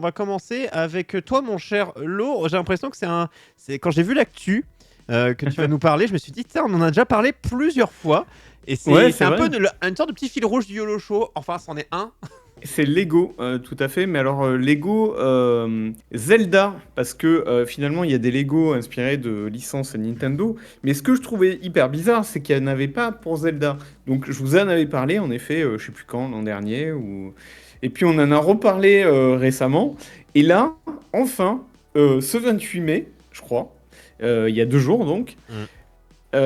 va commencer avec toi, mon cher Lo. J'ai l'impression que c'est quand j'ai vu l'actu que tu vas nous parler, je me suis dit, tiens, on en a déjà parlé plusieurs fois. Et c'est un vrai. peu une sorte de petit fil rouge du YOLO Show. Enfin, c'en est un. C'est Lego, tout à fait. Mais alors, Lego Zelda, parce que finalement, il y a des Lego inspirés de licences Nintendo. Mais ce que je trouvais hyper bizarre, c'est qu'il n'y en avait pas pour Zelda. Donc, je vous en avais parlé, en effet, je sais plus quand, l'an dernier. Et puis, on en a reparlé récemment. Et là, enfin, ce 28 mai, je crois, il y a 2 jours donc, Mm.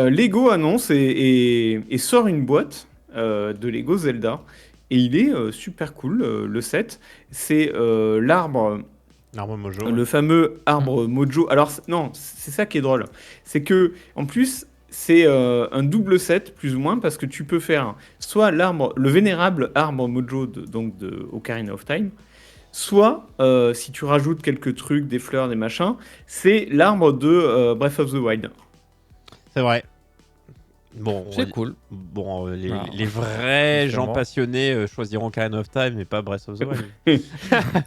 Lego annonce et sort une boîte de Lego Zelda. Et il est super cool, le set. C'est l'arbre, L'arbre Mojo. Ouais. le fameux arbre Mojo. Alors, non, c'est ça qui est drôle. C'est que, en plus, c'est un double set, plus ou moins, parce que tu peux faire soit l'arbre, le vénérable arbre Mojo donc de Ocarina of Time, soit, si tu rajoutes quelques trucs, des fleurs, des machins, c'est l'arbre de Breath of the Wild. C'est vrai. Bon, C'est cool. Bon, Alors, les vrais gens différent. passionnés choisiront Ocarina of Time, mais pas Breath of the Wild.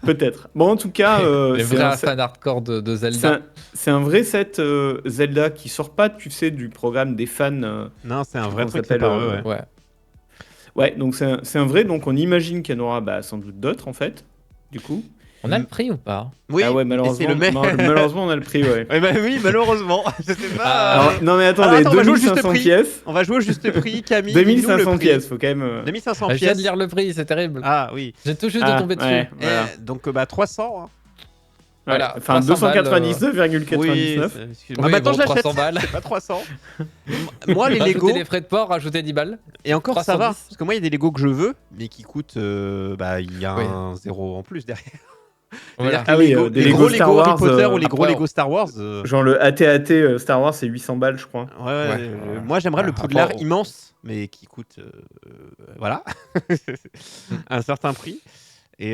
Peut-être. Bon, en tout cas, Les c'est vrais fans hardcore de c'est Zelda. c'est un vrai set Zelda qui sort pas, tu sais, du programme des fans. Non, c'est un Je sais vrai pas truc, comment ça c'est s'appelle, par eux, ouais. Ouais. Ouais, donc c'est un vrai, donc on imagine qu'il y en aura sans doute d'autres en fait, du coup. On a le prix ou pas? Oui, Ah ouais, et c'est malheureusement, le mec. malheureusement on a le prix, ouais. Ouais, bah oui, malheureusement. Je sais pas. Alors, non mais attendez, attends, on va jouer au juste 2500 prix. pièces. On va jouer au juste prix, Camille. dis-nous le 2500 prix. pièces, faut quand même. 2500 Je viens pièces. de lire le prix, c'est terrible. Ah oui. J'ai tout juste de Ah, tomber dessus. ouais, voilà. Donc, 300. Hein. Voilà, Enfin, 300 balles, 299,99. Oui, excuse-moi. Oui, Maintenant, bon, je l'achète. 300 balles. C'est pas 300. Moi, les Rajoutez Lego. les frais de port, rajoutez 10 balles. Et encore, ça va. 310. Parce que moi, il y a des Lego que je veux, mais qui coûtent. Il y a Oui. un zéro en plus derrière. Voilà. C'est-à-dire que Ah oui, les, Lego, des les Lego gros Star Lego Harry Wars, Potter ou les gros après, Lego Star Wars. Genre le AT-AT Star Wars, c'est 800 balles, je crois. Ouais, Ouais. moi, j'aimerais le Après, Poudlard immense, mais qui coûte. Voilà. un certain prix. Et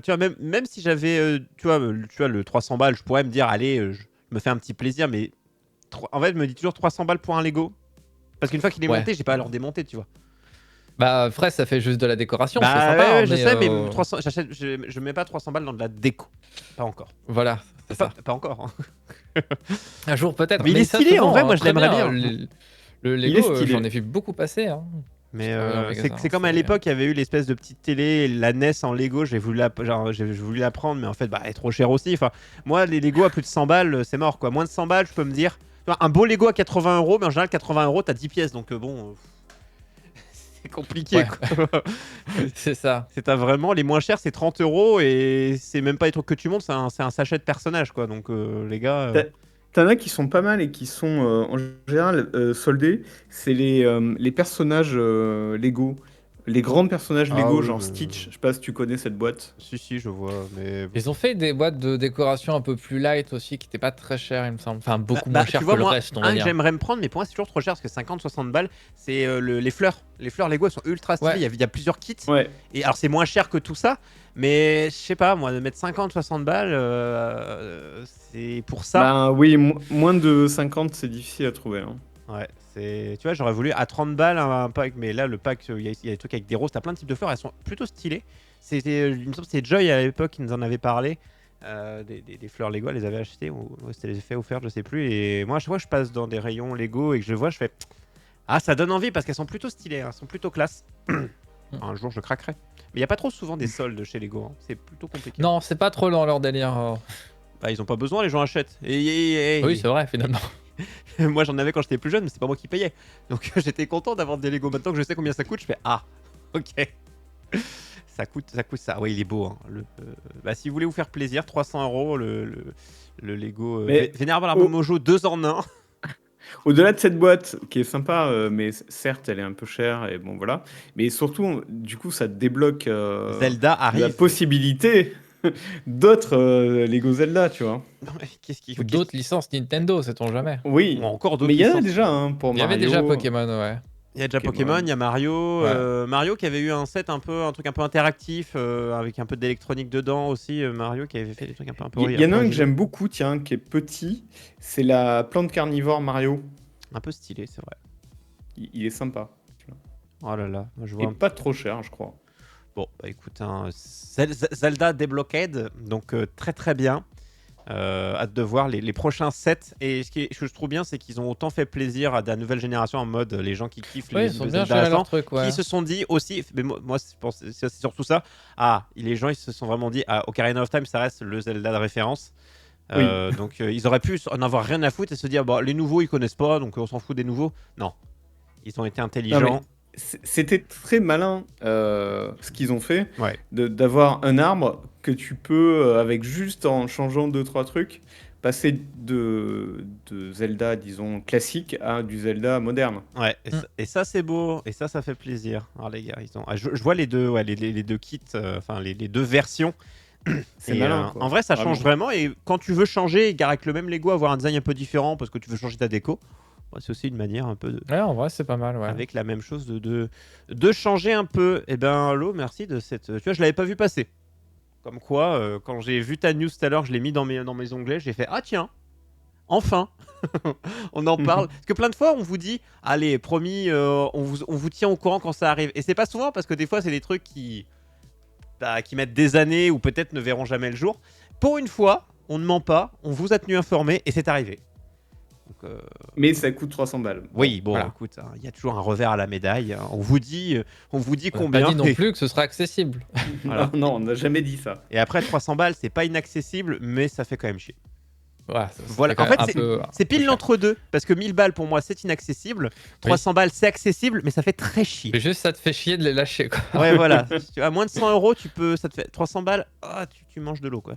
tu vois, même si j'avais, tu vois, le 300 balles, je pourrais me dire, allez, je me fais un petit plaisir, mais en fait, je me dis toujours 300 balles pour un Lego. Parce qu'une fois qu'il est Ouais. monté, j'ai pas à le redémonter, tu vois. Bah, après, ça fait juste de la décoration, c'est Bah, sympa. ouais, hein, je sais, mais 300, je mets pas 300 balles dans de la déco. Pas encore. Voilà, c'est ça. Pas encore. Hein. Un jour peut-être. Mais il est ça stylé, se en vend, vrai, moi, je très l'aimerais bien. Le Il est Lego, stylé. j'en ai vu beaucoup passer. Hein. Mais Ouais, en magasin, c'est comme à c'est- l'époque, il y avait eu l'espèce de petite télé, la NES en Lego, j'ai voulu la prendre, mais en fait, elle est trop chère aussi. Enfin, moi, les Lego à plus de 100 balles, c'est mort, quoi. Moins de 100 balles, je peux me dire. Tu vois, un beau Lego à 80 €, mais en général, 80 €, t'as 10 pièces, donc c'est compliqué, Ouais. quoi. C'est ça. T'as vraiment, les moins chers, c'est 30 € et c'est même pas les trucs que tu montes, c'est un sachet de personnage, quoi. Donc, les gars. T'en as qui sont pas mal et qui sont en général soldés. C'est les personnages Lego. Les grands personnages Ah Lego, oui, genre mais- Stitch. Je sais pas si tu connais cette boîte. Si, je vois, mais. Ils ont fait des boîtes de décoration un peu plus light aussi, qui n'étaient pas très chères, il me semble. Enfin, beaucoup Bah, moins chères tu vois, que le moi, reste, on va un que dire. j'aimerais me prendre, mais pour moi c'est toujours trop cher parce que 50-60 balles, c'est les fleurs. Les fleurs Lego elles sont ultra stylées, Ouais. il y a plusieurs kits. Ouais. Et alors c'est moins cher que tout ça, mais je sais pas, moi, de mettre 50-60 balles, c'est pour ça. Bah oui, moins de 50, c'est difficile à trouver. Hein. Ouais, tu vois, j'aurais voulu à 30 balles un pack, mais là, le pack, il y a des trucs avec des roses, t'as plein de types de fleurs, elles sont plutôt stylées. Il me semble que c'était Joy à l'époque qui nous en avait parlé. Des fleurs Lego, elle les avait achetées ou c'était les effets offerts, je sais plus. Et moi, à chaque fois, je passe dans des rayons Lego et que je vois, je fais ah, ça donne envie parce qu'elles sont plutôt stylées, hein, elles sont plutôt classe. Un jour, je craquerai. Mais il n'y a pas trop souvent des soldes chez Lego, hein. C'est plutôt compliqué. Non, c'est pas trop dans leur délire. Bah, ils ont pas besoin, les gens achètent. Oui, c'est vrai, finalement. Moi, j'en avais quand j'étais plus jeune, mais c'est pas moi qui payais. Donc, j'étais content d'avoir des Lego. Maintenant que je sais combien ça coûte, je fais ah, ok. Ça coûte ça. Ouais, il est beau. Hein. Bah, si vous voulez vous faire plaisir, 300 € le Lego Mais- Vénérable Arbre Mojo 2 en 1. Au-delà de cette boîte, qui est sympa, mais certes, elle est un peu chère, et bon, voilà. Mais surtout, du coup, ça débloque Zelda la arrive. possibilité d'autres Lego Zelda, tu vois. Non, mais qu'est-ce qu'il Ou faut d'autres licences Nintendo, sait-on jamais. Oui, Ou encore d'autres mais il y en a licences. déjà hein, pour Il y Mario. avait déjà Pokémon, ouais. Il y a déjà Pokémon. Pokémon, il y a Mario. Ouais. Mario qui avait eu un set un truc un peu interactif avec un peu d'électronique dedans aussi. Mario qui avait fait des trucs un peu Il y en a un que j'aime beaucoup, tiens, qui est petit. C'est la plante carnivore Mario. un peu stylé, c'est vrai. Il est sympa. Oh là là, moi je Et vois. pas trop cher, je crois. Bon, bah écoute, hein, Zelda Débloqued, donc très très bien. Hâte de voir les prochains sets. Et ce que je trouve bien, c'est qu'ils ont autant fait plaisir à la nouvelle génération en mode les gens qui kiffent Ouais, les ils sont le bien Zelda gérés leur récents, truc, ouais. qui se sont dit aussi, mais moi c'est surtout ça. Les gens ils se sont vraiment dit, Ocarina of Time, ça reste le Zelda de référence. Oui. Donc ils auraient pu en avoir rien à foutre et se dire, bah, les nouveaux ils connaissent pas, donc on s'en fout des nouveaux. Non, ils ont été Non, intelligents. mais c'était très malin ce qu'ils ont fait, Ouais. d'avoir un arbre que tu peux, avec juste en changeant 2-3 trucs, passer de Zelda, disons, classique à du Zelda moderne. Ouais, et ça c'est beau, et ça fait plaisir. Alors les gars, je vois les deux, ouais, les deux kits, enfin les deux versions. C'est Et malin, quoi. en vrai, ça change vraiment. Et quand tu veux changer, avec le même Lego, avoir un design un peu différent parce que tu veux changer ta déco, bah, c'est aussi une manière un peu Ouais, en vrai, c'est pas mal, ouais. avec la même chose de changer un peu. Et ben, Lo, merci de cette. Tu vois, je l'avais pas vu passer. Comme quoi, quand j'ai vu ta news tout à l'heure, je l'ai mis dans mes onglets, j'ai fait ah tiens, enfin, on en parle. Parce que plein de fois, on vous dit allez, promis, on vous tient au courant quand ça arrive. Et c'est pas souvent parce que des fois, c'est des trucs qui mettent des années ou peut-être ne verront jamais le jour. Pour une fois, on ne ment pas, on vous a tenu informé et c'est arrivé. Donc, Mais ça coûte 300 balles. oui, bon, voilà. écoute, hein, il y a toujours un revers à la médaille. Hein. On vous dit On n'a combien. pas dit non plus que ce sera accessible. Voilà. Non, on n'a jamais dit ça. Et après, 300 balles, c'est pas inaccessible, mais ça fait quand même chier. Ouais, ça Voilà. fait En quand fait, même un peu c'est pile cher. l'entre-deux. Parce que 1000 balles, pour moi, c'est inaccessible. 300 balles, c'est accessible, mais ça fait très chier. Mais juste, ça te fait chier de les lâcher, quoi. Ouais, voilà. À moins de 100 euros, ça te fait 300 balles, tu manges de l'eau, quoi.